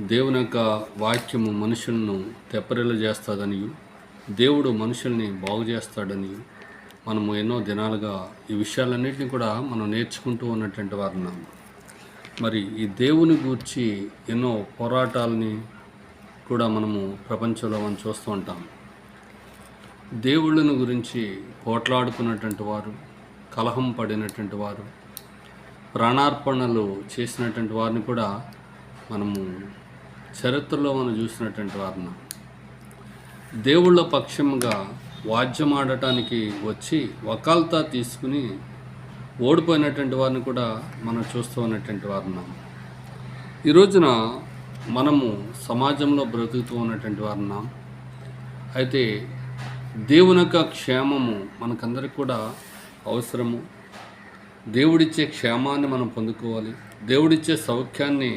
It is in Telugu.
దేవుని యొక్క వాక్యము మనుషులను తెప్పరిల్ల చేస్తుందని, దేవుడు మనుషుల్ని బాగు చేస్తాడని మనము ఎన్నో దినాలుగా ఈ విషయాలన్నింటినీ కూడా మనం నేర్చుకుంటూ ఉన్నటువంటి వారున్నాం. మరి ఈ దేవుని గూర్చి ఎన్నో పోరాటాలని కూడా మనము ప్రపంచంలో మనం చూస్తూ ఉంటాం. దేవుళ్ళను గురించి పోట్లాడుకున్నటువంటి వారు, కలహం పడినటువంటి వారు, ప్రాణార్పణలు చేసినటువంటి వారిని కూడా మనము చరిత్రలో మనం చూసినటువంటి వారిని. దేవుళ్ళ పక్షంగా వాద్యం ఆడటానికి వచ్చి వకాల్తా తీసుకుని ఓడిపోయినటువంటి వారిని కూడా మనం చూస్తూ ఉన్నటువంటి వారున్నాం. ఈ రోజున మనము సమాజంలో బ్రతుకుతూ ఉన్నటువంటి వారున్నాం. అయితే దేవుని యొక్క క్షేమము మనకందరికి కూడా అవసరము. దేవుడిచ్చే క్షేమాన్ని మనం పొందుకోవాలి. దేవుడిచ్చే సౌఖ్యాన్ని